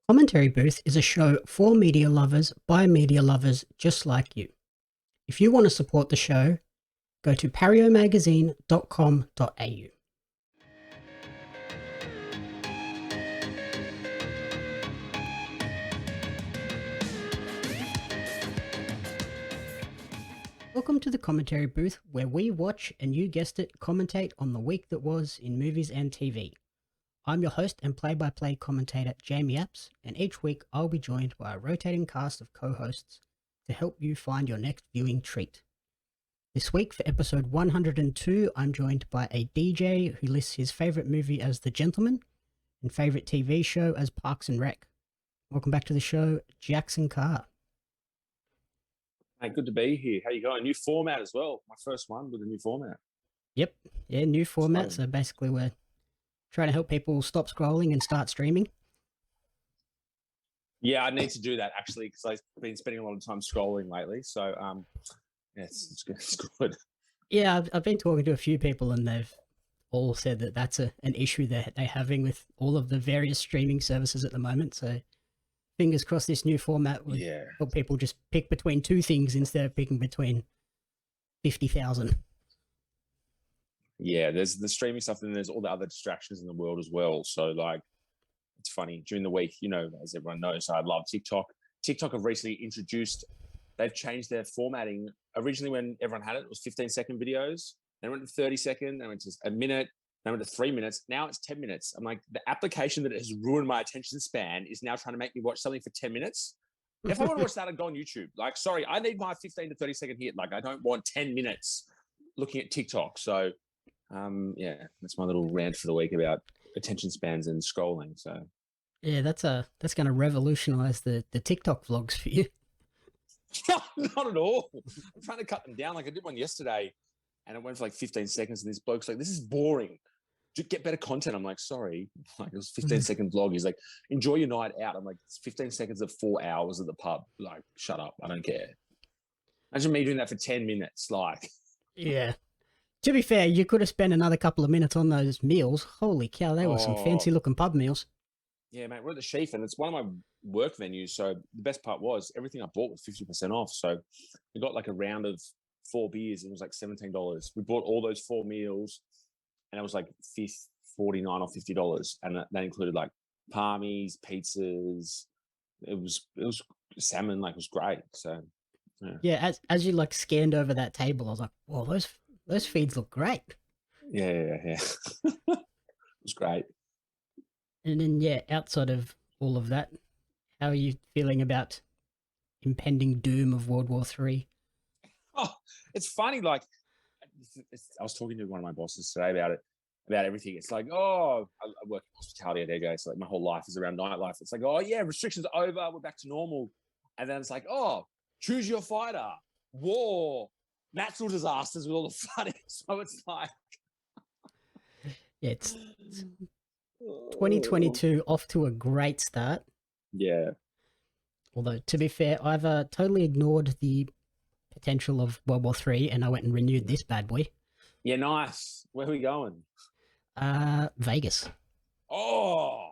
Commentary Booth is a show for media lovers by media lovers just like you. If you want to support the show, go to pariomagazine.com.au. Welcome to the Commentary Booth, where we watch and, you guessed it, commentate on the week that was in movies and TV. I'm your host and play-by-play commentator, Jamie Apps, and each week I'll be joined by a rotating cast of co-hosts to help you find your next viewing treat. This week, for episode 102, I'm joined by a DJ who lists his favourite movie as The Gentleman and favourite TV show as Parks and Rec. Welcome back to the show, Jaxon Carr. Hey, good to be here. How you going? New format as well. My first one with a new format. Yep, yeah, new format. So basically we're trying to help people stop scrolling and start streaming. Yeah, I need to do that actually because I've been spending a lot of time scrolling lately. So, yeah, it's good. Yeah, I've been talking to a few people and they've all said that that's an issue that they're having with all of the various streaming services at the moment. So fingers crossed this new format would help people just pick between two things instead of picking between 50,000. Yeah, there's the streaming stuff and there's all the other distractions in the world as well. So, like, it's funny. During the week, you know, as everyone knows, I love TikTok. TikTok have recently introduced, they've changed their formatting. Originally, when everyone had it, it was 15-second videos. Then went to 30-second, then went to a minute, then went to 3 minutes. Now it's 10 minutes. I'm like, the application that has ruined my attention span is now trying to make me watch something for 10 minutes. If I want to watch that, I'd go on YouTube. Like, sorry, I need my 15 to 30-second hit. Like, I don't want 10 minutes looking at TikTok. So, yeah, that's my little rant for the week about attention spans and scrolling. So, yeah, that's going to revolutionize the TikTok vlogs for you. Not at all. I'm trying to cut them down. Like, I did one yesterday and it went for like 15 seconds and this bloke's like, this is boring. Get better content. I'm like, sorry. Like, it was a 15-second vlog. He's like, enjoy your night out. I'm like, it's 15 seconds of 4 hours at the pub. Like, shut up. I don't care. Imagine me doing that for 10 minutes. Like, yeah. To be fair, you could have spent another couple of minutes on those meals. Holy cow, they were some fancy looking pub meals. Yeah, mate, we're at the Sheaf and it's one of my work venues. So the best part was everything I bought was 50% off. So we got like a round of 4 beers and it was like $17. We bought all those 4 meals and it was like $49 or $50. And that included like palmies, pizzas. It was salmon, like, it was great. So yeah, as you like scanned over that table, I was like, whoa, those feeds look great. Yeah. It was great. And then, yeah, outside of all of that, how are you feeling about impending doom of World War III? Oh, it's funny. Like, I was talking to one of my bosses today about everything. It's like, I work in hospitality at Ego, so like my whole life is around nightlife. It's like, oh yeah, restrictions are over, we're back to normal. And then it's like, oh, choose your fighter, war, natural disasters with all the flooding. So it's like, yeah, it's 2022 off to a great start. Yeah. Although, to be fair, I've totally ignored the potential of World War III and I went and renewed this bad boy. Yeah, nice. Where are we going? Vegas. Oh,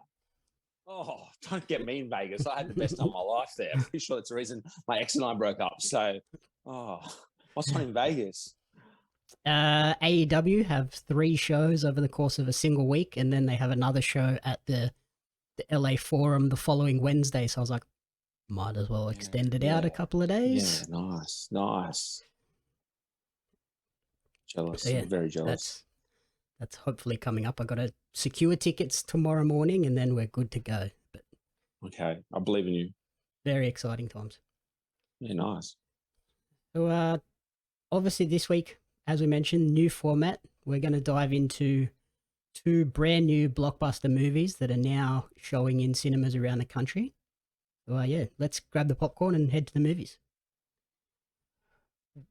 don't get me in Vegas. I had the best time of my life there. I'm pretty sure that's the reason my ex and I broke up. So, what's on in Vegas? AEW have 3 shows over the course of a single week, and then they have another show at the LA Forum the following Wednesday. So I was like, might as well extend it out a couple of days. Yeah, nice. Jealous. So, yeah, very jealous. That's hopefully coming up. I got to secure tickets tomorrow morning, and then we're good to go. But okay, I believe in you. Very exciting times. Yeah, nice. So, obviously this week, as we mentioned, new format. We're going to dive into 2 brand new blockbuster movies that are now showing in cinemas around the country. So, yeah, let's grab the popcorn and head to the movies.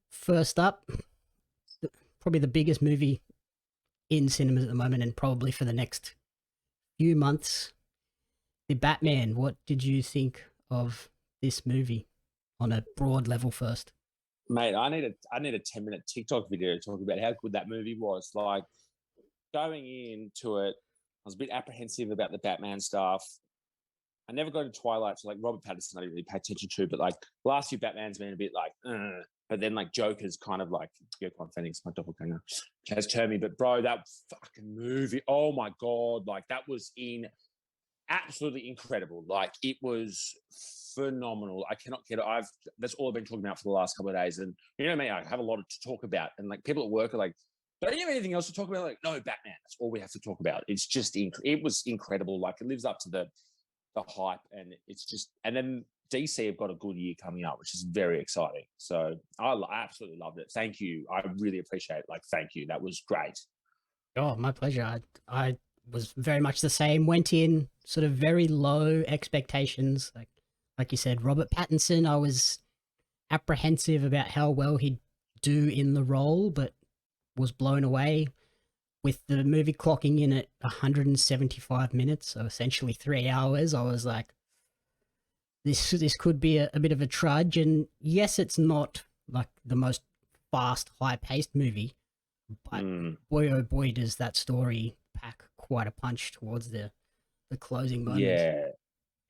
First up, probably the biggest movie in cinemas at the moment and probably for the next few months, The Batman. What did you think of this movie on a broad level first? Mate, I need a 10-minute TikTok video talking about how good that movie was. Like, going into it, I was a bit apprehensive about the Batman stuff. I never go to Twilight, so like Robert Pattinson, I didn't really pay attention to, but like the last few Batman's been a bit like, but then like Joker's kind of like, Joaquin Phoenix, my doppelganger, has turned me. But bro, that fucking movie, oh my god, like that was absolutely incredible. Like it was phenomenal. I cannot get it. That's all I've been talking about for the last couple of days. And you know me, I have a lot to talk about. And like people at work are like, don't you have anything else to talk about? Like, no, Batman. That's all we have to talk about. It's just it was incredible. Like it lives up to the hype, and it's just, and then DC have got a good year coming up, which is very exciting. So I absolutely loved it. Thank you. I really appreciate it. Like, thank you. That was great. Oh, my pleasure. I was very much the same. Went in sort of very low expectations. Like you said, Robert Pattinson, I was apprehensive about how well he'd do in the role, but was blown away. With the movie clocking in at 175 minutes, so essentially 3 hours, I was like, this could be a bit of a trudge. And yes, it's not like the most fast, high-paced movie, but boy, oh boy, does that story pack quite a punch towards the closing moments. Yeah.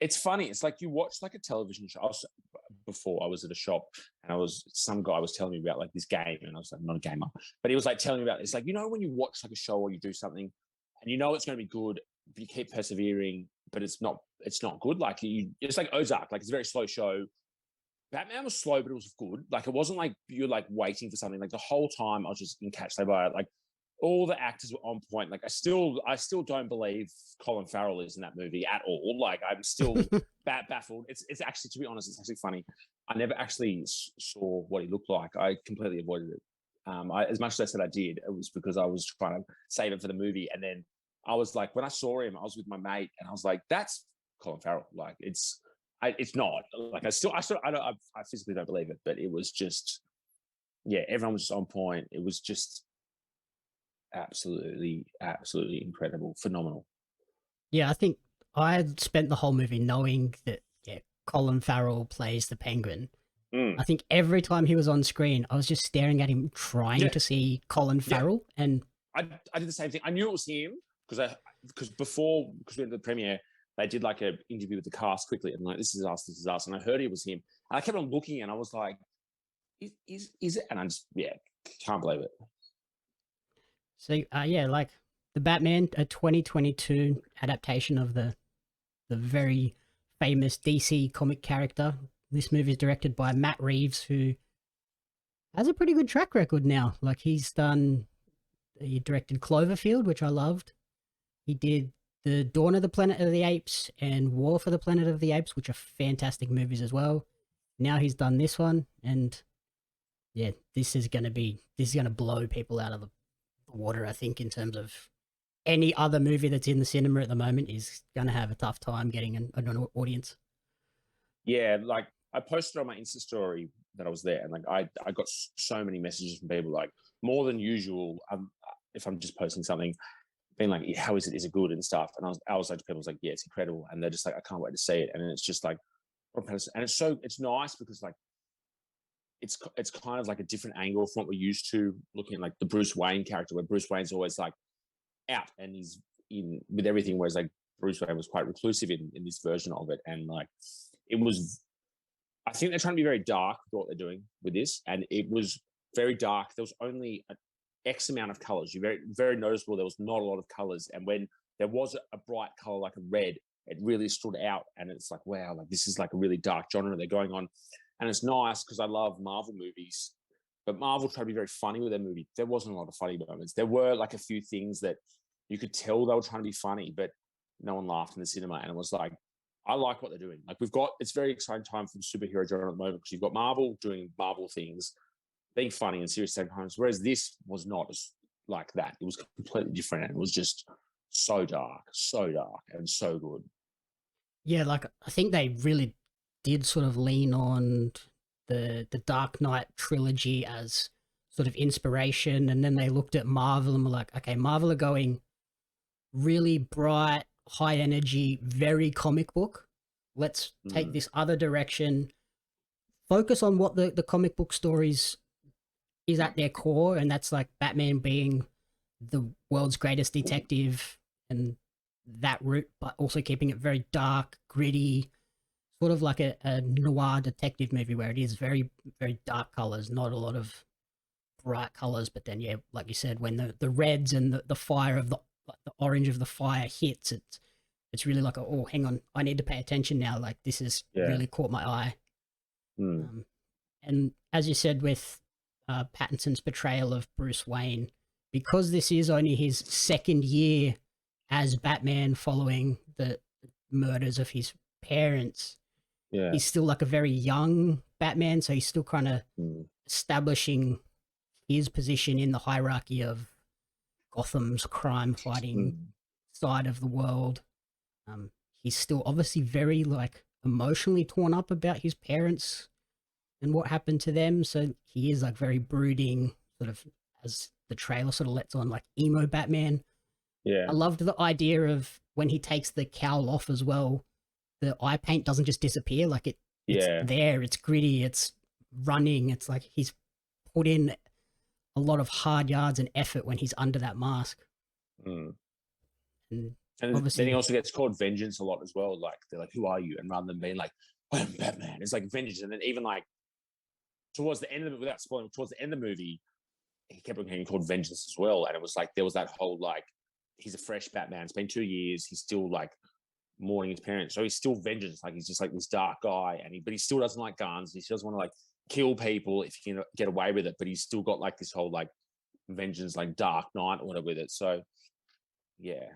It's funny. It's like you watch like a television show. Before I was at a shop, and some guy was telling me about like this game, and I was like, I'm not a gamer, but he was like telling me about it. It's like, you know, when you watch like a show or you do something and you know it's going to be good, but you keep persevering, but it's not good. Like it's like Ozark, like it's a very slow show. Batman was slow, but it was good. Like it wasn't like you're like waiting for something. Like the whole time I was just encapsulated by it. Like all the actors were on point. Like I still don't believe Colin Farrell is in that movie at all. Like I'm still baffled. It's actually, to be honest, it's actually funny. I never actually saw what he looked like. I completely avoided it. As much as I said I did, it was because I was trying to save it for the movie. And then I was like, when I saw him, I was with my mate, and I was like, that's Colin Farrell. Like it's not. Like I physically don't believe it, but it was just, yeah, everyone was just on point. It was just absolutely incredible, phenomenal. Yeah, I think I had spent the whole movie knowing that, yeah, Colin Farrell plays the Penguin. I think every time he was on screen, I was just staring at him, trying to see Colin Farrell. Yeah. And I did the same thing. I knew it was him because we went to the premiere, they did like an interview with the cast quickly, and like, this is us, and I heard it was him, and I kept on looking, and I was like, is it? And I just can't believe it. So yeah, like the Batman, a 2022 adaptation of the very famous DC comic character. This movie is directed by Matt Reeves, who has a pretty good track record now. Like he directed Cloverfield, which I loved. He did the Dawn of the Planet of the Apes and War for the Planet of the Apes, which are fantastic movies as well. Now he's done this one, and yeah, this is gonna blow people out of the water, I think, in terms of any other movie that's in the cinema at the moment is gonna have a tough time getting an audience. Yeah, like I posted on my Insta story that I was there, and like I got so many messages from people, like more than usual. If I'm just posting something, being like, how is it? Is it good and stuff? And I was like to people, I was like, yeah, it's incredible, and they're just like, I can't wait to see it. And it's just like, and it's nice because like it's kind of like a different angle from what we're used to looking at, like the Bruce Wayne character, where Bruce Wayne's always like out and he's in with everything, whereas like Bruce Wayne was quite reclusive in this version of it. And like it was, I think they're trying to be very dark with what they're doing with this, and it was very dark. There was only an X amount of colors. You very, very noticeable. There was not a lot of colors, and when there was a bright color like a red, it really stood out. And it's like, wow, like this is like a really dark genre they're going on. And it's nice because I love Marvel movies, but Marvel tried to be very funny with their movie. There wasn't a lot of funny moments. There were like a few things that you could tell they were trying to be funny, but no one laughed in the cinema. And it was like, I like what they're doing. Like it's very exciting time for the superhero genre at the moment, because you've got Marvel doing Marvel things, being funny and serious at the same time. Whereas this was not like that. It was completely different. And it was just so dark and so good. Yeah, like I think they really did sort of lean on the Dark Knight trilogy as sort of inspiration, and then they looked at Marvel and were like, okay, Marvel are going really bright, high energy, very comic book. Let's take this other direction, focus on what the comic book stories is at their core, and that's like Batman being the world's greatest detective and that route, but also keeping it very dark, gritty, sort of like a noir detective movie where it is very, very dark colors, not a lot of bright colors. But then, yeah, like you said, when the reds and the fire of like the orange of the fire hits, it's really like, oh, hang on, I need to pay attention now. Like this has Yeah. really caught my eye. Mm. And as you said with Pattinson's portrayal of Bruce Wayne, because this is only his second year as Batman following the murders of his parents, Yeah. he's still like a very young Batman, so he's still kind of establishing his position in the hierarchy of Gotham's crime fighting side of the world. He's still obviously very like emotionally torn up about his parents and what happened to them, so he is like very brooding, sort of, as the trailer sort of lets on, like emo Batman. Yeah. I loved the idea of when he takes the cowl off as well, the eye paint doesn't just disappear. Like it's there, it's gritty, it's running. It's like he's put in a lot of hard yards and effort when he's under that mask. Mm. And then he also gets called Vengeance a lot as well. Like they're like, "Who are you?" And rather than being like, "I'm Batman," it's like Vengeance. And then even like towards the end of it, without spoiling, towards the end of the movie, he kept on getting called Vengeance as well. And it was like there was that whole like, he's a fresh Batman. It's been 2 years. He's still like mourning his parents, so he's still Vengeance. Like he's just like this dark guy, but he still doesn't like guns. He still doesn't want to like kill people if he can get away with it. But he's still got like this whole like vengeance, like Dark Knight order with it. So yeah.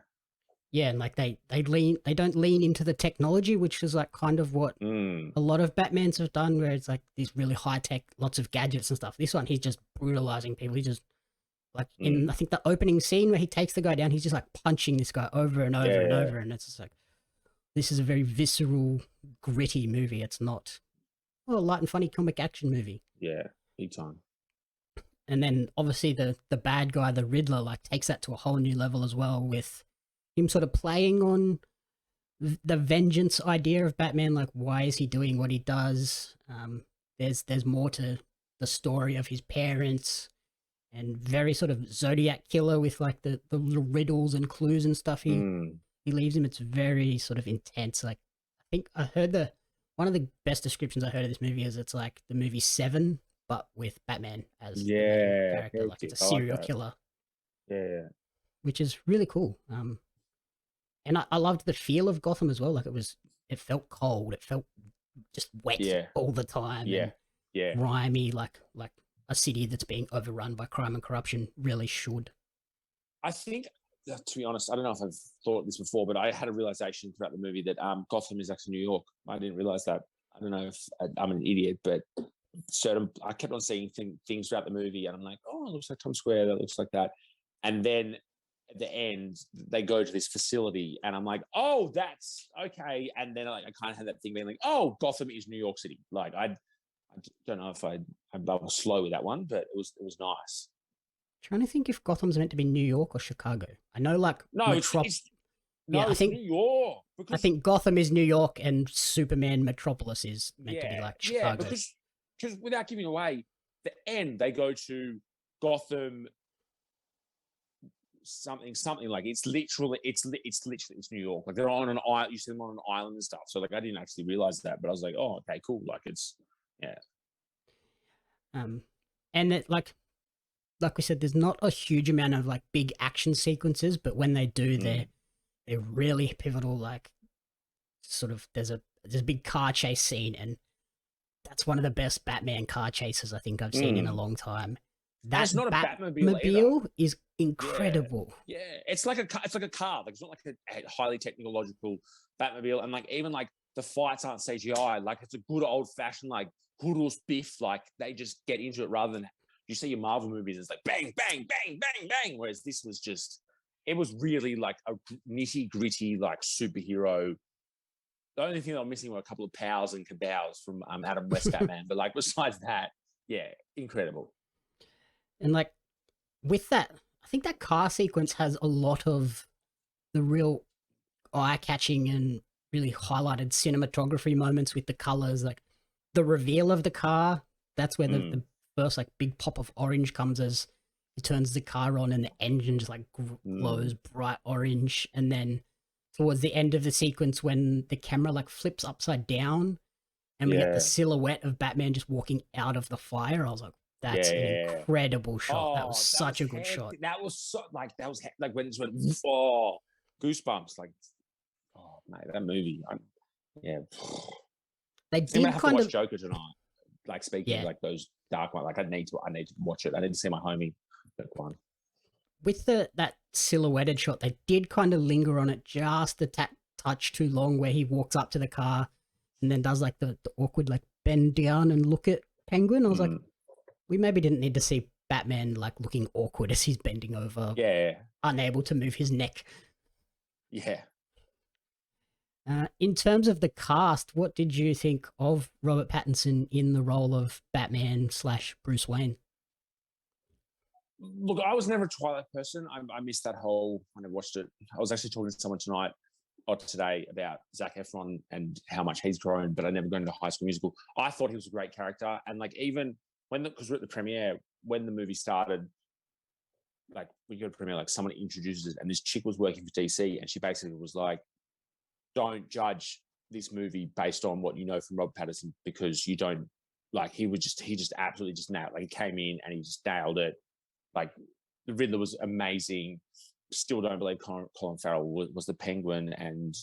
Yeah, and like they don't lean into the technology, which is like kind of what a lot of Batmans have done, where it's like these really high tech, lots of gadgets and stuff. This one, he's just brutalizing people. He just like in I think the opening scene where he takes the guy down, he's just like punching this guy over and over and over, and it's just like, this is a very visceral, gritty movie. It's not a light and funny comic action movie. Yeah, big time. And then obviously the bad guy, the Riddler, like takes that to a whole new level as well, with him sort of playing on the vengeance idea of Batman. Like, why is he doing what he does? There's more to the story of his parents, and very sort of Zodiac killer with like the little riddles and clues and stuff he leaves him. It's very sort of intense. Like, I think I heard one of the best descriptions I heard of this movie is it's like the movie Seven, but with Batman as the main character. Like it's a serial killer. Yeah. Which is really cool. And I loved the feel of Gotham as well. Like it felt cold. It felt just wet all the time. Yeah. Grimy, like a city that's being overrun by crime and corruption really should. I think, to be honest, I don't know if I've thought this before, but I had a realization throughout the movie that Gotham is actually New York. I didn't realize that. I don't know if I'm an idiot, but I kept on seeing things throughout the movie, and I'm like, oh, it looks like Times Square. That looks like that. And then at the end, they go to this facility, and I'm like, oh, that's okay. And then I kind of had that thing being like, oh, Gotham is New York City. Like I don't know if I was slow with that one, but it was nice. Trying to think if Gotham's meant to be New York or Chicago. I know, like, it's New York. I think Gotham is New York, and Superman Metropolis is meant to be like Chicago. Yeah, because without giving away, the end they go to Gotham. Something like it's literally New York. Like they're on an island. You see them on an island and stuff. So like I didn't actually realize that, but I was like, oh, okay, cool. Like it's and it, like we said, there's not a huge amount of like big action sequences, but when they do, they're really pivotal. Like sort of there's a big car chase scene, and that's one of the best Batman car chases I think I've seen in a long time. That's not a Batmobile is incredible. Yeah. It's like a car. Like it's not like a highly technological Batmobile, and like even like the fights aren't CGI. Like it's a good old fashioned like Hoodles biff. Like they just get into it rather than you see your Marvel movies. It's like bang bang bang bang bang. Whereas this was just, it was really like a nitty gritty like superhero. The only thing that I'm missing were a couple of pows and kabows from Adam West Batman, but like besides that, yeah, incredible. And like with that, I think that car sequence has a lot of the real eye-catching and really highlighted cinematography moments with the colors. Like the reveal of the car, that's where the first like big pop of orange comes as he turns the car on and the engine just like glows bright orange. And then towards the end of the sequence when the camera like flips upside down and we get the silhouette of Batman just walking out of the fire. I was like, that's an incredible shot. That was such a good shot. That was so like when it went goosebumps. Like, oh mate, that movie. They did have kind to watch of Joker tonight. Like speaking of like those dark ones, like I need to watch it. I need to see my homie. That one. With that silhouetted shot, they did kind of linger on it just a touch too long, where he walks up to the car and then does like the awkward like bend down and look at Penguin. I was like, we maybe didn't need to see Batman like looking awkward as he's bending over, unable to move his neck. Yeah. In terms of the cast, what did you think of Robert Pattinson in the role of Batman / Bruce Wayne? Look, I was never a Twilight person. I missed that whole. I never watched it. I was actually talking to someone tonight or today about Zac Efron and how much he's grown, but I never got into High School Musical. I thought he was a great character, and like even because we're at the premiere, when the movie started, like we go to premiere, like someone introduces it, and this chick was working for DC, and she basically was like, "Don't judge this movie based on what you know from Robert Pattinson, because you don't like." He just absolutely just nailed. Like he came in and he just nailed it. Like the Riddler was amazing. Still don't believe Colin Farrell was the Penguin, and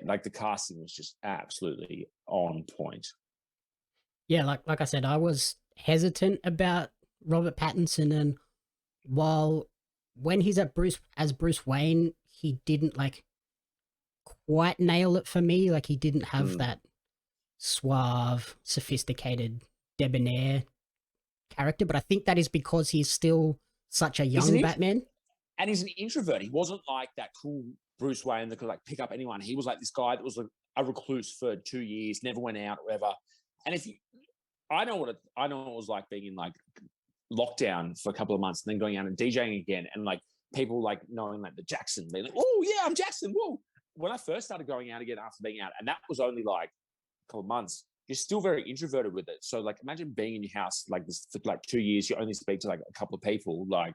like the casting was just absolutely on point. Yeah, like I said, I was hesitant about Robert Pattinson, and while when he's as Bruce Wayne, he didn't like quite nail it for me. Like he didn't have that suave, sophisticated, debonair character, but I think that is because he's still such a young Batman. And he's an introvert. He wasn't like that cool Bruce Wayne that could like pick up anyone. He was like this guy that was like a recluse for 2 years, never went out, whatever. And I know what it was like being in like lockdown for a couple of months and then going out and DJing again, and like people like knowing like the Jaxon, being like, "Oh yeah, I'm Jaxon." Whoa! When I first started going out again after being out, and that was only like a couple of months, you're still very introverted with it. So like imagine being in your house like this for like 2 years, you only speak to like a couple of people. Like,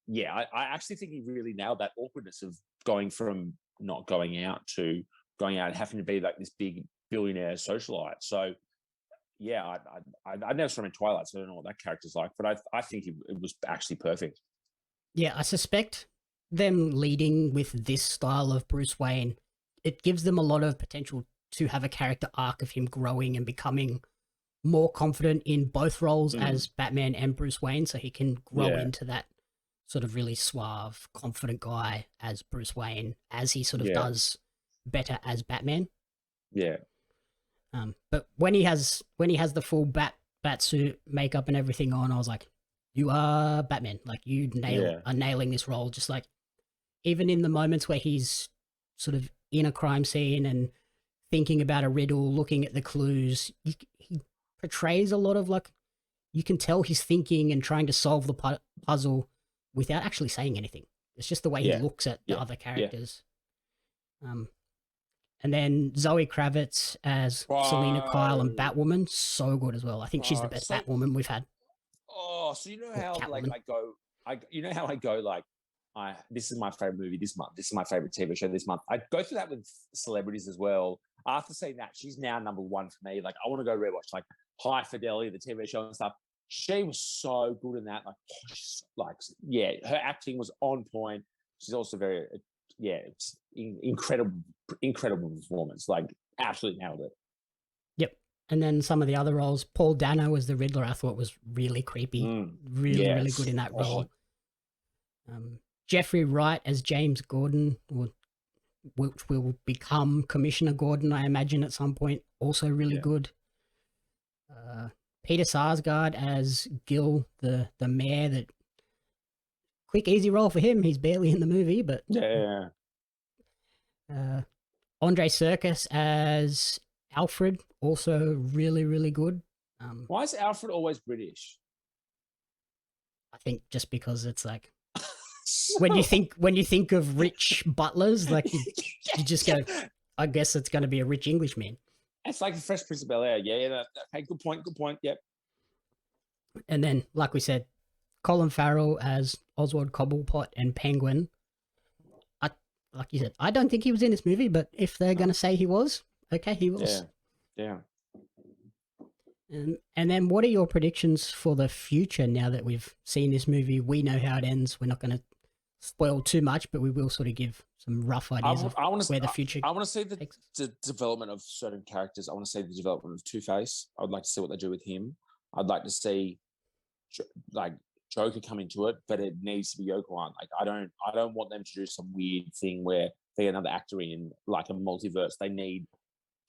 I actually think he really nailed that awkwardness of going from not going out to going out and having to be like this big billionaire socialite. So I never saw him in Twilight, so I don't know what that character's like, but I think it was actually perfect. Yeah, I suspect them leading with this style of Bruce Wayne, it gives them a lot of potential to have a character arc of him growing and becoming more confident in both roles as Batman and Bruce Wayne, so he can grow into that sort of really suave, confident guy as Bruce Wayne, as he sort of does better as Batman. Yeah. But when he has the full bat suit, makeup and everything on, I was like, you are Batman. Like you are nailing this role. Just like even in the moments where he's sort of in a crime scene and thinking about a riddle, looking at the clues, he portrays a lot of like, you can tell he's thinking and trying to solve the puzzle without actually saying anything. It's just the way he looks at the other characters. And then Zoe Kravitz as Selena Kyle and Batwoman, so good as well. I think she's the best Batwoman we've had. Oh, so you know how like I go like, this is my favorite movie this month. This is my favorite TV show this month. I go through that with celebrities as well. After seeing that, she's now number one for me. Like I want to go rewatch like High Fidelity, the TV show and stuff. She was so good in that. Her acting was on point. She's also very, it's incredible performance. Like absolutely nailed it. Yep. And then some of the other roles, Paul Dano as the Riddler, I thought was really creepy, really good in that role. Jeffrey Wright as James Gordon, which will become Commissioner Gordon, I imagine at some point, also really good. Peter Sarsgaard as Gil, the mayor. That quick, easy role for him. He's barely in the movie, but Andre Serkis as Alfred, also really good. Why is Alfred always British? I think just because it's like when you think of rich butlers, like you just go, I guess it's going to be a rich Englishman. It's like the Fresh Prince of Bel-Air. Hey, good point. Yep. And then, like we said, Colin Farrell as Oswald Cobblepot and Penguin. like you said, I don't think he was in this movie, but if they're going to say he was, okay, he was. Yeah. And then what are your predictions for the future now that we've seen this movie? We know how it ends. We're not going to spoil too much, but we will sort of give some rough ideas of where the future I want to see takes us. the development of certain characters. I want to see the development of Two-Face. I would like to see what they do with him. I'd like to see like Joker come into it, but it needs to be Joker. Like I don't want them to do some weird thing where they get another actor in like a multiverse. They need.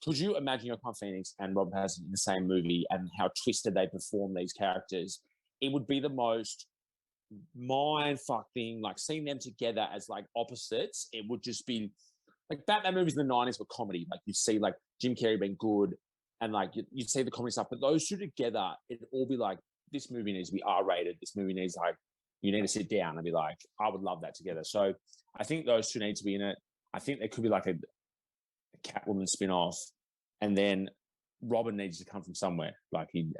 Could you imagine Joaquin Phoenix and Robert Pattinson in the same movie and how twisted they perform these characters? It would be the most mind fuck thing. Like seeing them together as like opposites, it would just be like Batman movies in the 90s were comedy. Like you see like Jim Carrey being good and like you'd see the comedy stuff, but those two together, it'd all be like, this movie needs to be R-rated. This movie needs like, you need to sit down and be like, I would love that together. So I think those two need to be in it. I think there could be like a Catwoman spin-off, and then Robin needs to come from somewhere. Like he,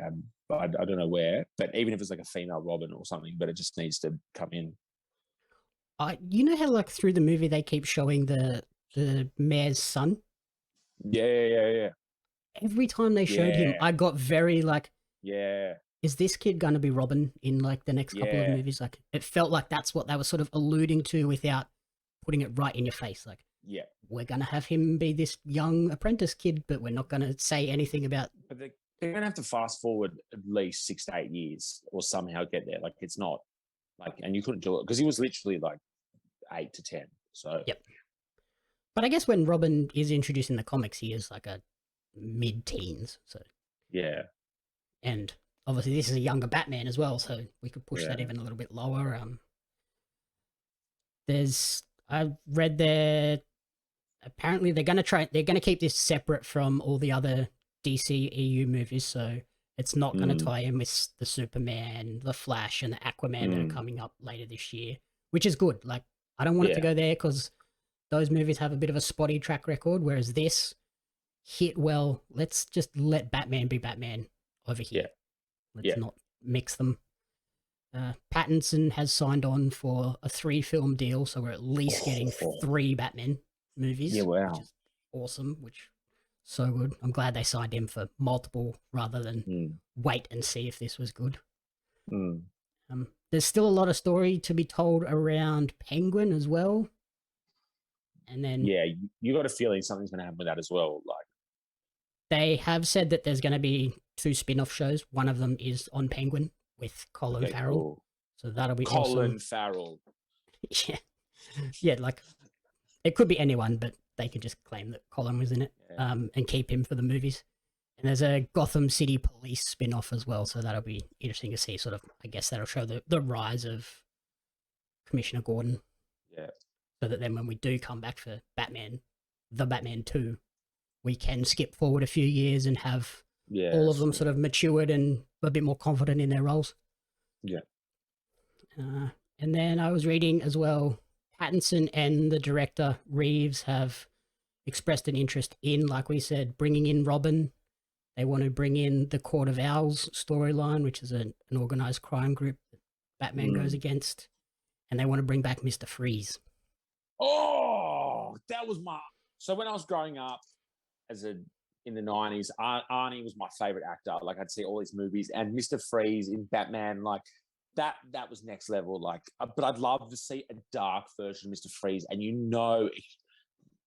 I don't know where, but even if it's like a female Robin or something, but it just needs to come in. You know how like through the movie they keep showing the mayor's son? Yeah. Every time they showed him, I got very like, is this kid gonna be Robin in like the next couple of movies? Like it felt like that's what they were sort of alluding to without putting it right in your face. Like, we're gonna have him be this young apprentice kid, but we're not gonna say anything about. But they're gonna have to fast forward at least 6 to 8 years, or somehow get there. Like it's not like, and you couldn't do it because he was literally like 8 to 10. So But I guess when Robin is introduced in the comics, he is like a mid-teens. So and obviously this is a younger Batman as well, so we could push that even a little bit lower. I've read there, apparently they're going to keep this separate from all the other DC EU movies, so it's not going to tie in with the Superman, the Flash, and the Aquaman that are coming up later this year, which is good. Like, I don't want it to go there because those movies have a bit of a spotty track record, whereas this hit well. Let's just let Batman be Batman over here. Let's not mix them. Pattinson has signed on for a 3-film deal, so we're at least getting 3 Batman movies. Yeah, wow. Which is awesome, so good. I'm glad they signed him for multiple rather than wait and see if this was good. There's still a lot of story to be told around Penguin as well. And then you got a feeling something's going to happen with that as well. Like they have said that there's going to be 2 spin-off shows. One of them is on Penguin with Colin Farrell. Cool. So that'll be Colin awesome. Farrell. Like it could be anyone, but they could just claim that Colin was in it and keep him for the movies. And there's a Gotham City Police spin-off as well, so that'll be interesting to see. Sort of, I guess that'll show the rise of Commissioner Gordon. So that then when we do come back for the Batman 2, we can skip forward a few years and have all of them sort of matured and a bit more confident in their roles. And then I was reading as well, Pattinson and the director Reeves have expressed an interest in, like we said, bringing in Robin. They want to bring in the Court of Owls storyline, which is an organized crime group that Batman goes against. And they want to bring back Mr. Freeze. Oh, that was so when I was growing up in the 90s, Arnie was my favorite actor. Like I'd see all these movies, and Mr. Freeze in Batman, like that was next level. Like, but I'd love to see a dark version of Mr. Freeze, and you know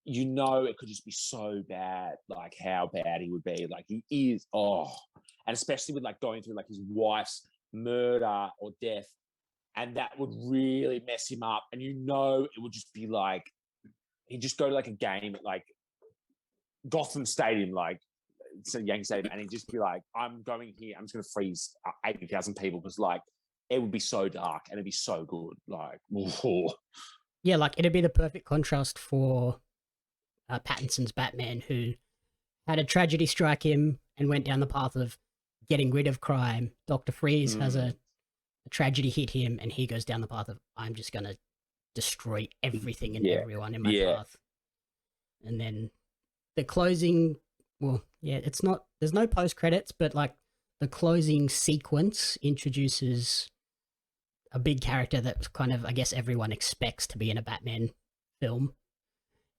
it could just be so bad, like how bad he would be. Like he is, and especially with like going through like his wife's murder or death, and that would really mess him up. And it would just be like he'd just go to like a game at like Gotham Stadium, like it's a Yankee Stadium, and he'd just be like, I'm going here, I'm just going to freeze 80,000 people, because like it would be so dark and it'd be so good. Like, yeah, like it'd be the perfect contrast for Pattinson's Batman, who had a tragedy strike him and went down the path of getting rid of crime. Dr. Freeze has a tragedy hit him, and he goes down the path of, I'm just going to destroy everything and everyone in my path. And then the closing, it's not, there's no post credits, but like the closing sequence introduces a big character that kind of, I guess everyone expects to be in a Batman film.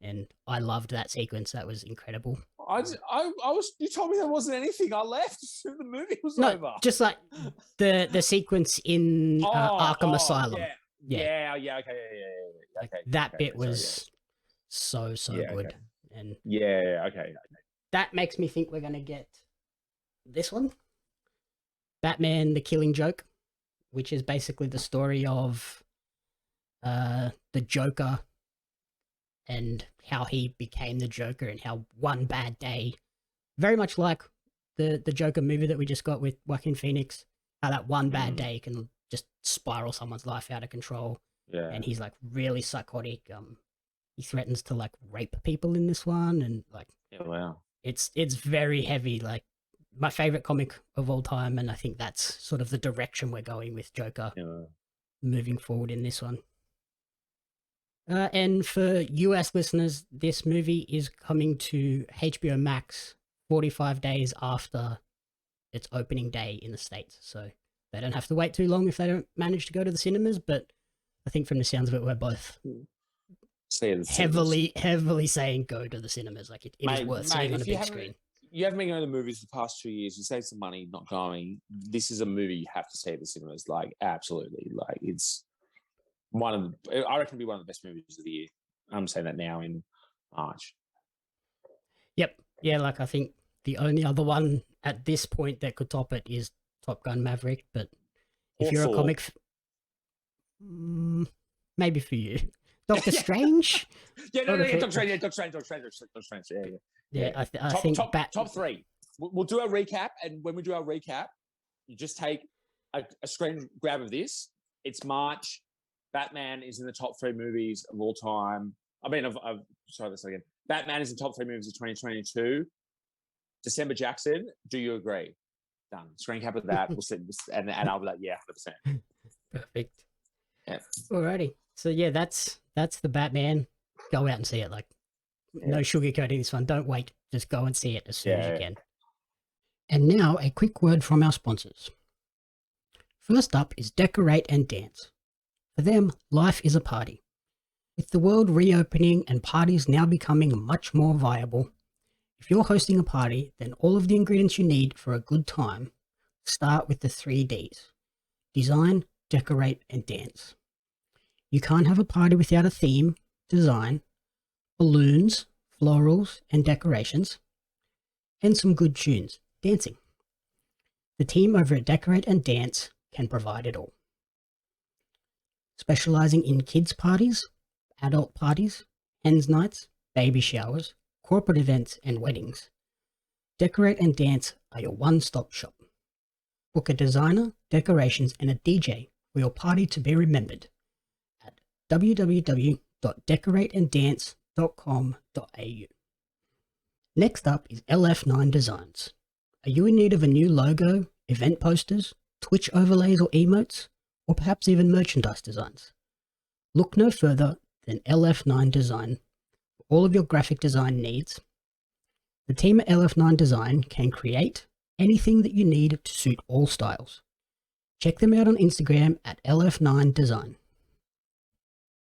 and I loved that sequence. That was incredible. You told me there wasn't anything. I left. The movie was No, over. just like the sequence in Arkham Asylum. Yeah. Okay. Like, that bit was so good, okay. and Okay. that makes me think we're gonna get this one, Batman: The Killing Joke, which is basically the story of the Joker and how he became the Joker, and how one bad day, very much like the Joker movie that we just got with Joaquin Phoenix, how that one bad day can just spiral someone's life out of control. Yeah. And he's like really psychotic. He threatens to like rape people in this one, and like it's very heavy. Like, my favorite comic of all time, and I think that's sort of the direction we're going with Joker moving forward in this one. And for US listeners, this movie is coming to HBO Max 45 days after its opening day in the States. So they don't have to wait too long if they don't manage to go to the cinemas, but I think from the sounds of it, we're both heavily saying go to the cinemas. Like, it is worth sitting on a big screen. You haven't been going to the movies for the past 2 years. You save some money not going. This is a movie you have to see at the cinemas. Like, absolutely. Like, it's I reckon it'll be one of the best movies of the year. I'm saying that now in March. Yep. Yeah, like, I think the only other one at this point that could top it is Top Gun Maverick. But if you're a comic, maybe for you, Doctor Strange. Doctor Strange. Yeah. I think top three. We'll do a recap, and when we do our recap, you just take a screen grab of this. It's March. Batman is in the top 3 movies of all time. I mean, sorry, this again. Batman is in the top 3 movies of 2022. December Jackson, do you agree? Done. Screen cap of that. We'll see, and I'll be like, yeah, 100%. Perfect. Yeah. Alrighty. So yeah, that's the Batman. Go out and see it. Like, no sugarcoating this one. Don't wait. Just go and see it as soon as you can. And now a quick word from our sponsors. First up is Decorate and Dance. For them, life is a party. With the world reopening and parties now becoming much more viable, if you're hosting a party, then all of the ingredients you need for a good time start with the 3 Ds: design, decorate, and dance. You can't have a party without a theme, design, balloons, florals, and decorations, and some good tunes, dancing. The team over at Decorate and Dance can provide it all. Specializing in kids' parties, adult parties, hens nights, baby showers, corporate events, and weddings, Decorate and Dance are your one-stop shop. Book a designer, decorations, and a DJ for your party to be remembered at www.decorateanddance.com.au. Next up is LF9 Designs. Are you in need of a new logo, event posters, Twitch overlays or emotes, or perhaps even merchandise designs? Look no further than LF9 Design for all of your graphic design needs. The team at LF9 Design can create anything that you need to suit all styles. Check them out on Instagram at LF9 Design.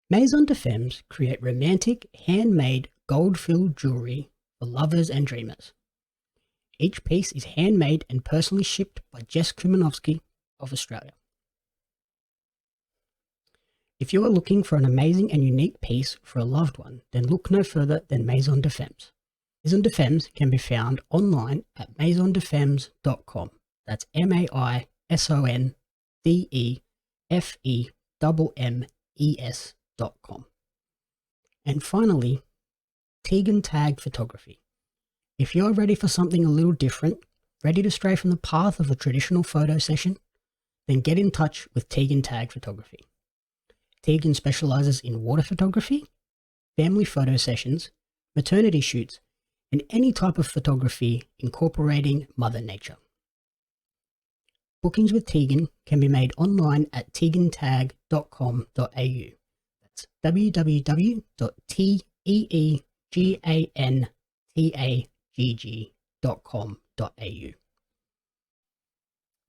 Maison de Femmes create romantic, handmade, gold-filled jewelry for lovers and dreamers. Each piece is handmade and personally shipped by Jess Kumanovsky of Australia. If you are looking for an amazing and unique piece for a loved one, then look no further than Maison de Femmes. Maison de Femmes can be found online at maisondefemmes.com. That's MaisonDefemmes.com. And finally, Tegan Tag Photography. If you're ready for something a little different, ready to stray from the path of a traditional photo session, then get in touch with Tegan Tag Photography. Tegan specializes in water photography, family photo sessions, maternity shoots, and any type of photography incorporating Mother Nature. Bookings with Tegan can be made online at tegantag.com.au. That's www.tegantagg.com.au.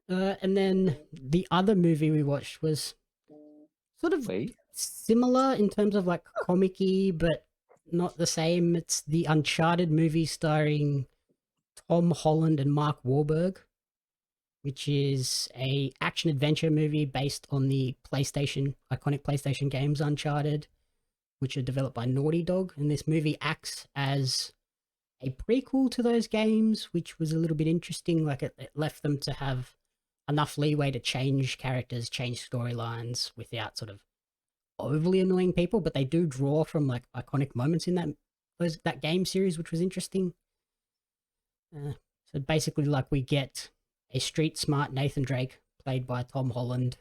And then the other movie we watched was sort of similar in terms of like comic-y, but not the same. It's the Uncharted movie starring Tom Holland and Mark Wahlberg, which is a action adventure movie based on the iconic PlayStation games Uncharted, which are developed by Naughty Dog. And this movie acts as a prequel to those games, which was a little bit interesting. Like it left them to have enough leeway to change characters, change storylines without sort of overly annoying people, but they do draw from like iconic moments in that game series, which was interesting. So basically, like we get a street smart Nathan Drake, played by Tom Holland,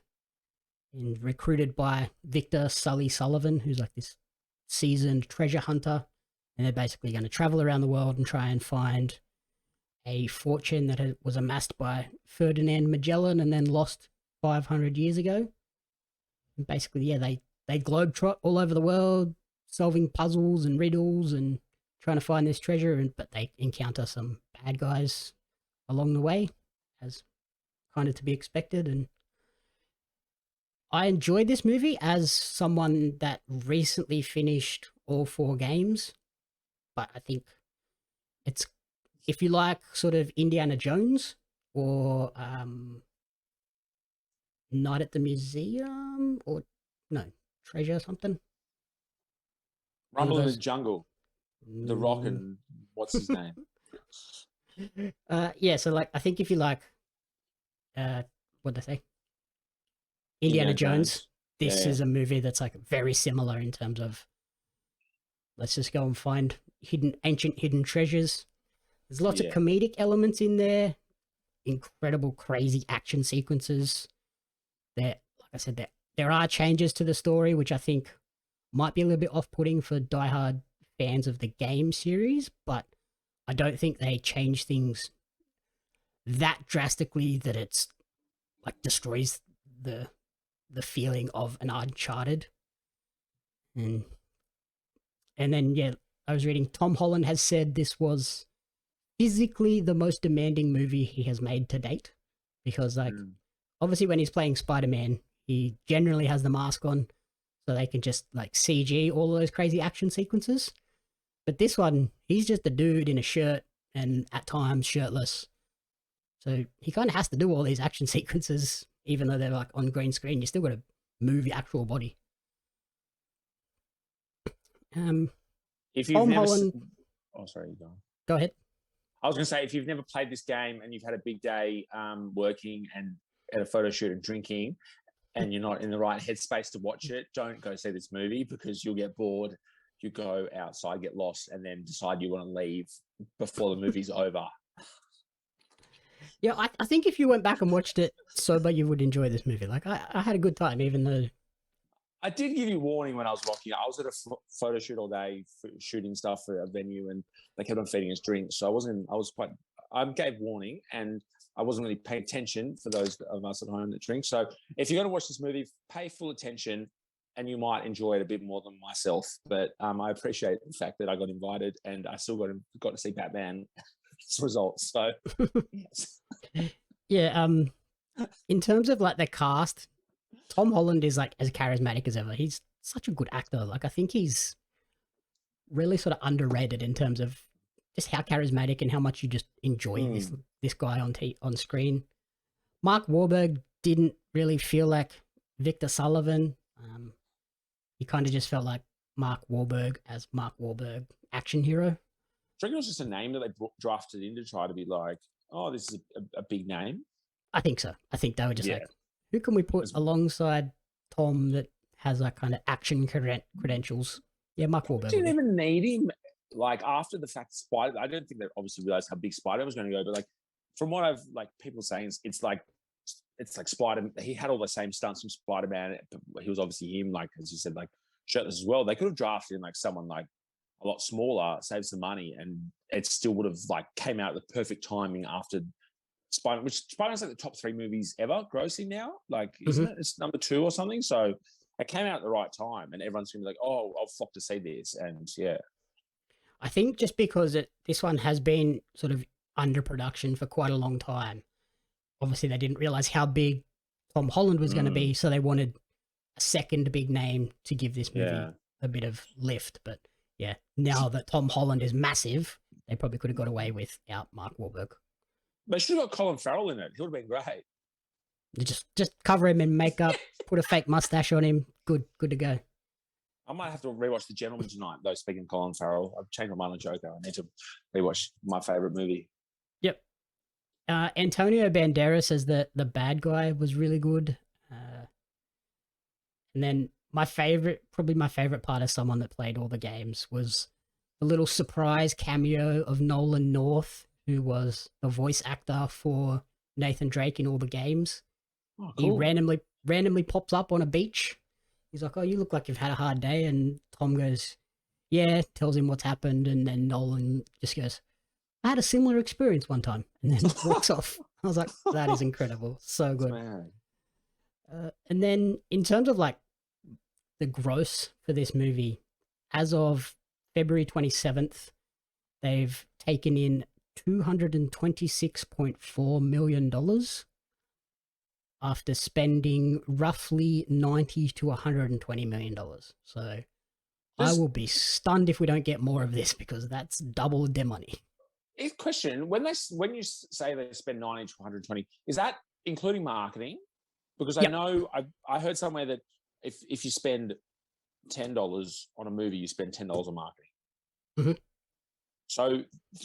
and recruited by Victor Sully Sullivan, who's like this seasoned treasure hunter, and they're basically going to travel around the world and try and find a fortune that was amassed by Ferdinand Magellan and then lost 500 years ago. And basically, yeah, they globetrot all over the world, solving puzzles and riddles and trying to find this treasure, but they encounter some bad guys along the way, as kind of to be expected. And I enjoyed this movie as someone that recently finished all 4 games, but I think it's, if you like sort of Indiana Jones or Night at the Museum, or no, Treasure something. Rumble in the Jungle, The Rock, and what's his name? Yeah, so like I think if you like what did I say? Indiana Jones. This is a movie that's like very similar in terms of let's just go and find ancient hidden treasures. There's lots of comedic elements in there, incredible crazy action sequences. Like I said, there are changes to the story, which I think might be a little bit off-putting for diehard fans of the game series, but I don't think they change things that drastically that it's like destroys the feeling of an Uncharted. And then, yeah, I was reading Tom Holland has said this was physically the most demanding movie he has made to date, because like obviously when he's playing Spider-Man, he generally has the mask on so they can just like CG all of those crazy action sequences. But this one, he's just a dude in a shirt and at times shirtless. So he kind of has to do all these action sequences, even though they're like on green screen. You still got to move your actual body. If you've Tom never, Holland, sorry, go ahead. I was going to say, if you've never played this game and you've had a big day working and at a photo shoot and drinking, and you're not in the right headspace to watch it, don't go see this movie because you'll get bored. You go outside, get lost, and then decide you want to leave before the movie's over. Yeah, I think if you went back and watched it sober, you would enjoy this movie. Like I had a good time, even though I did give you warning when I was rocking. I was at a photo shoot all day, shooting stuff for a venue, and they kept on feeding us drinks. So I gave warning, and I wasn't really paying attention for those of us at home that drink. So if you're going to watch this movie, pay full attention, and you might enjoy it a bit more than myself. But I appreciate the fact that I got invited, and I still got to see Batman results. So yes. Yeah, in terms of like the cast, Tom Holland is like as charismatic as ever. He's such a good actor. Like I think he's really sort of underrated in terms of just how charismatic and how much you just enjoy this guy on screen. Mark Wahlberg didn't really feel like Victor Sullivan. He kind of just felt like Mark Wahlberg as Mark Wahlberg action hero. Do you reckon it was just a name that they drafted in to try to be like, oh, this is a big name? I think so. I think they were just like, who can we put alongside Tom that has that kind of action credentials? Yeah, Mark Wahlberg. Didn't even need him. Like after the fact, Spider. I don't think they obviously realized how big Spider was going to go, but like from what I've like people saying, it's like Spider. He had all the same stunts from Spider-Man. But he was obviously him, like as you said, like shirtless as well. They could have drafted in like someone like a lot smaller, save some money, and it still would have like came out at the perfect timing after Spider. Which Spider-Man's like the top 3 movies ever grossing now. Like, isn't it? It's number 2 or something. So it came out at the right time, and everyone's gonna be like, "Oh, I'll flock to see this." And yeah, I think just because this one has been sort of under production for quite a long time. Obviously, they didn't realize how big Tom Holland was going to be, so they wanted a second big name to give this movie a bit of lift. But yeah, now that Tom Holland is massive, they probably could have got away without Mark Wahlberg. They should have got Colin Farrell in it. He would have been great. Just cover him in makeup, put a fake mustache on him. Good to go. I might have to rewatch The Gentleman tonight, though, speaking of Colin Farrell. I've changed my mind on Joker. I need to rewatch my favourite movie. Yep. Antonio Banderas as the bad guy was really good. And then probably my favorite part of someone that played all the games was the little surprise cameo of Nolan North, who was the voice actor for Nathan Drake in all the games. Oh, cool. He randomly pops up on a beach. He's like, "Oh, you look like you've had a hard day." And Tom goes, "Yeah," tells him what's happened. And then Nolan just goes, "I had a similar experience one time," and then walks off. I was like, that is incredible. So good. And then in terms of like the gross for this movie, as of February 27th, they've taken in $226.4 million after spending roughly $90 to $120 million. So I will be stunned if we don't get more of this, because that's double their money. Question: when you say they spend 90 to 120, is that including marketing? Because I know I heard somewhere that if you spend $10 on a movie, you spend $10 on marketing. Mm-hmm. So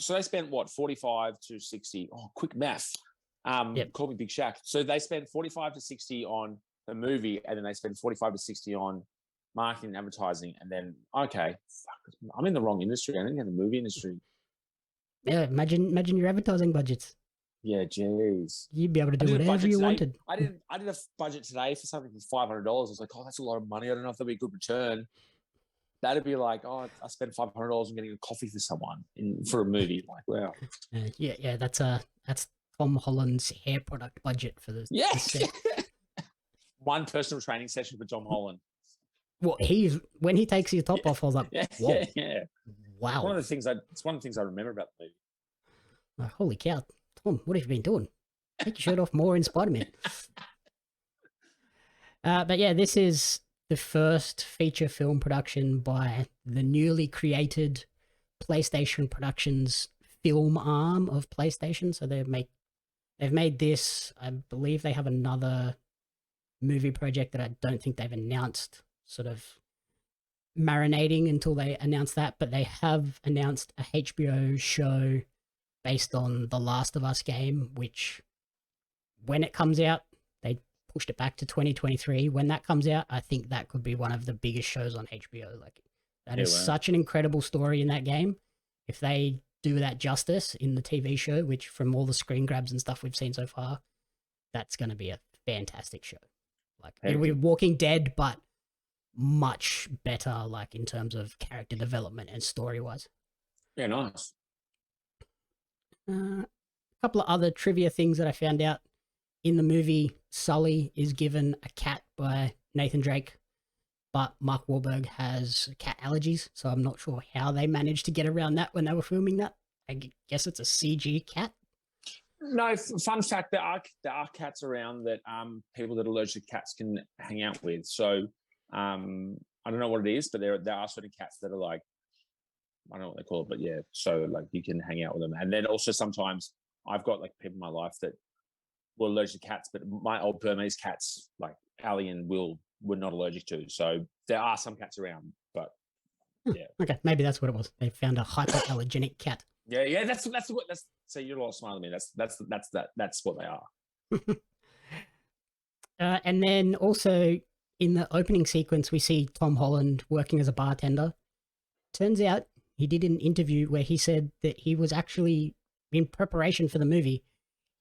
they spent what, 45 to 60? Oh, quick math. Call me Big Shaq. So they spend 45 to 60 on the movie, and then they spend 45 to 60 on marketing and advertising, and then I'm in the wrong industry. I think in the movie industry. Yeah, imagine your advertising budgets. Yeah, jeez. You'd be able to do whatever you wanted. I did a budget today for something for $500. I was like, oh, that's a lot of money. I don't know if that'd be a good return. That'd be like, oh, I spent $500 on getting a coffee for someone for a movie. Like, wow. Yeah. That's Tom Holland's hair product budget for the set. One personal training session for Tom Holland. Well, when he takes his top off, I was like, whoa. Yeah. Wow. It's one of the things I remember about the movie. Holy cow. Tom, what have you been doing? Take your shirt off more in Spider-Man. But yeah, this is the first feature film production by the newly created PlayStation Productions film arm of PlayStation. So they've made this. I believe they have another movie project that I don't think they've announced, sort of marinating until they announce that, but they have announced a HBO show based on the Last of Us game, which when it comes out, they pushed it back to 2023. When that comes out, I think that could be one of the biggest shows on HBO. Like, that is such an incredible story in that game. If they do that justice in the TV show, which from all the screen grabs and stuff we've seen so far, that's going to be a fantastic show. Like, it'll be Walking Dead, but much better, like in terms of character development and story wise. Yeah, nice. A couple of other trivia things that I found out in the movie: Sully is given a cat by Nathan Drake, but Mark Wahlberg has cat allergies, so I'm not sure how they managed to get around that when they were filming that. I guess it's a CG cat. No, fun fact: there are cats around that people that are allergic to cats can hang out with. So I don't know what it is, but there are certain cats that are like, I don't know what they call it, but yeah, so like you can hang out with them. And then also sometimes I've got like people in my life that were allergic to cats, but my old Burmese cats, like Ali and Will, were not allergic to. So there are some cats around, but yeah. Okay, maybe that's what it was. They found a hypoallergenic cat. Yeah. That's so you're a lot smarter than me. That's what they are. And then also in the opening sequence, we see Tom Holland working as a bartender. Turns out he did an interview where he said that he was actually, in preparation for the movie,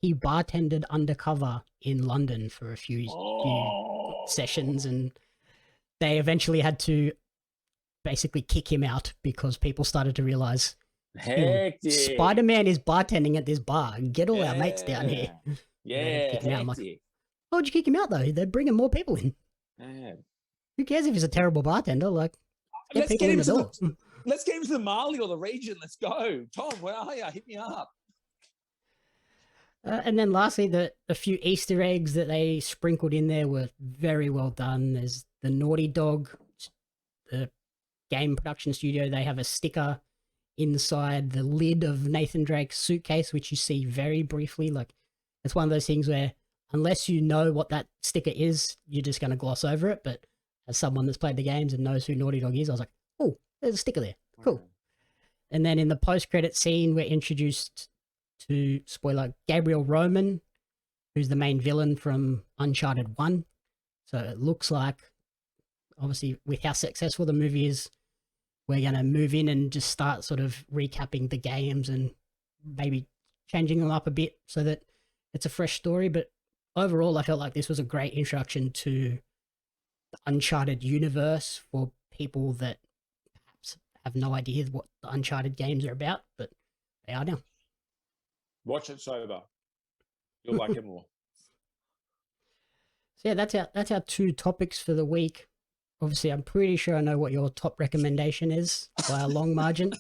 he bartended undercover in London for a few sessions, and they eventually had to basically kick him out because people started to realize, Spider-Man is bartending at this bar. Get all our mates down here. Yeah. I'm like, why would you kick him out though? They're bringing more people in. Who cares if he's a terrible bartender? Like, get people in the door. Let's get him to the Mali or the region. Let's go. Tom, where are you? Hit me up. And then lastly, the few Easter eggs that they sprinkled in there were very well done. There's the naughty dog, the game production studio, they have a sticker inside the lid of Nathan Drake's suitcase, which you see very briefly. Like, it's one of those things where unless you know what that sticker is, you're just going to gloss over it. But as someone that's played the games and knows who Naughty Dog is, I was like, oh, there's a sticker there. Cool. Okay. And then in the post-credit scene, we're introduced to, spoiler, Gabriel Roman, who's the main villain from Uncharted 1. So it looks like, obviously, with how successful the movie is, we're going to move in and just start sort of recapping the games and maybe changing them up a bit so that it's a fresh story. But overall, I felt like this was a great introduction to the Uncharted universe for people that perhaps have no idea what the Uncharted games are about, but they are now. Watch it sober. You'll like it more. So yeah, that's our 2 topics for the week. Obviously, I'm pretty sure I know what your top recommendation is by a long margin.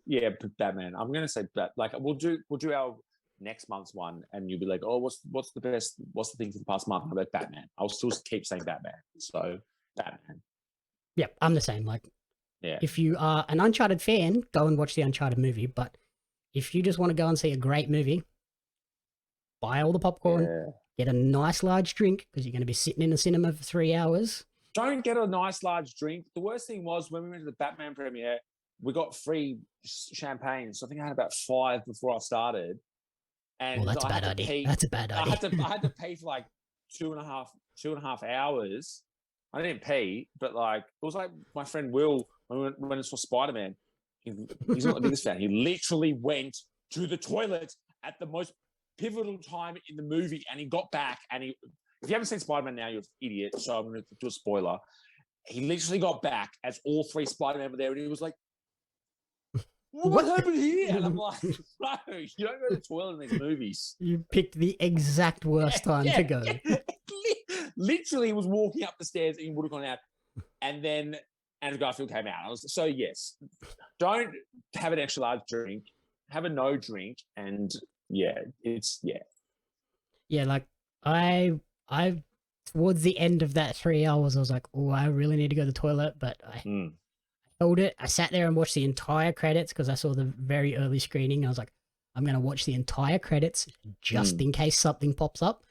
Yeah, Batman. I'm gonna say that. Like, we'll do our next month's one, and you'll be like, "Oh, what's the thing for the past month?" I'm like, Batman. I'll still keep saying Batman. So Batman. Yeah, I'm the same. Like, yeah, if you are an Uncharted fan, go and watch the Uncharted movie. But if you just want to go and see a great movie, buy all the popcorn, get a nice large drink, because you're going to be sitting in a cinema for 3 hours. Don't get a nice large drink. The worst thing was when we went to the Batman premiere, we got free champagne. So I think I had about 5 before I started. And well, that's a bad idea. That's a bad idea. I had to pay for like two and a half hours. I didn't pay, but like, it was like my friend Will, when we saw Spider-Man, he's not the biggest fan. He literally went to the toilet at the most pivotal time in the movie, and he got back, and if you haven't seen Spider-Man now, you're an idiot, so I'm going to do a spoiler. He literally got back as all 3 Spider-Man were there, and he was like, what happened here? And I'm like, no, you don't go to the toilet in these movies. You picked the exact worst time to go. Literally was walking up the stairs and he would have gone out, and then Andrew Garfield came out. I was so, yes, don't have an extra large drink, have a no drink, and yeah, like I towards the end of that 3 hours, I was like, oh, I really need to go to the toilet, but I held it. I sat there and watched the entire credits because I saw the very early screening. I was like, I'm going to watch the entire credits just in case something pops up.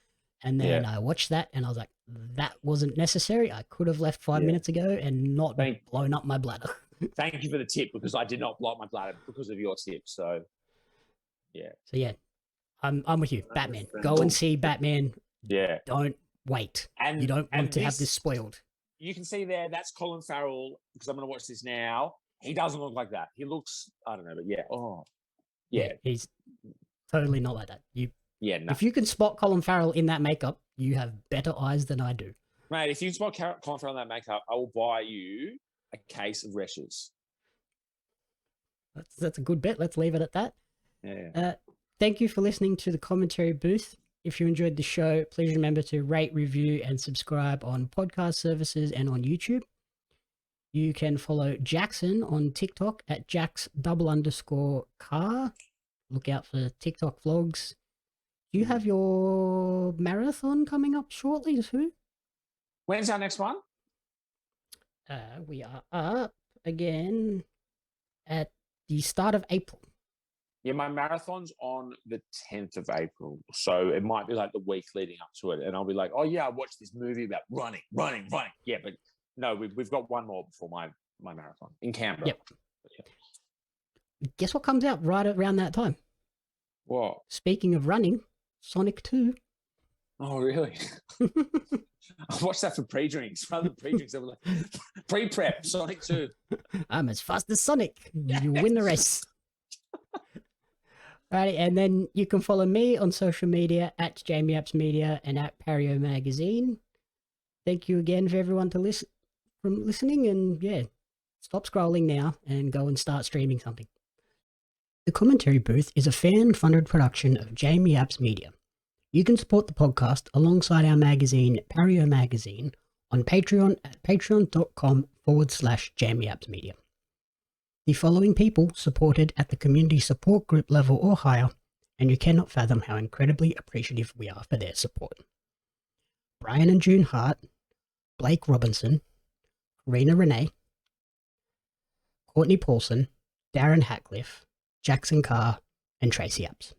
And then I watched that and I was like, that wasn't necessary. I could have left 5 minutes ago and not blown up my bladder. Thank you for the tip, because I did not blow up my bladder because of your tip. So yeah. I'm with you. Batman. Go and see Batman. Yeah. Don't wait. And you don't want to have this spoiled. You can see there, that's Colin Farrell, because I'm going to watch this now. He doesn't look like that. He looks, I don't know, but yeah. Oh, yeah. He's totally not like that. No. If you can spot Colin Farrell in that makeup, you have better eyes than I do. Mate, if you can spot Colin Farrell in that makeup, I will buy you a case of Reshes. That's a good bet. Let's leave it at that. Yeah. Thank you for listening to the commentary booth. If you enjoyed the show, please remember to rate, review, and subscribe on podcast services and on YouTube. You can follow Jaxon on TikTok at Jax_Carr. Look out for TikTok vlogs. Do you have your marathon coming up shortly too? When's our next one? We are up again at the start of April. Yeah, my marathon's on the 10th of April. So it might be like the week leading up to it. And I'll be like, oh, yeah, I watched this movie about running. Yeah, but no, we've got one more before my marathon in Canberra. Yep. Guess what comes out right around that time? What? Speaking of running, Sonic 2. Oh, really? I watched that for pre-drinks. Rather than pre-drinks, I was like, pre-prep, Sonic 2. I'm as fast as Sonic. You win the race. Right, and then you can follow me on social media at Jamie Apps Media and at Pario Magazine. Thank you again for everyone for listening, and yeah, stop scrolling now and go and start streaming something. The Commentary Booth is a fan-funded production of Jamie Apps Media. You can support the podcast alongside our magazine, Pario Magazine, on Patreon at patreon.com/Jamie Apps Media. The following people supported at the community support group level or higher, and you cannot fathom how incredibly appreciative we are for their support. Brian and June Hart, Blake Robinson, Rena Renee, Courtney Paulson, Darren Hatcliffe, Jaxon Carr, and Tracy Apps.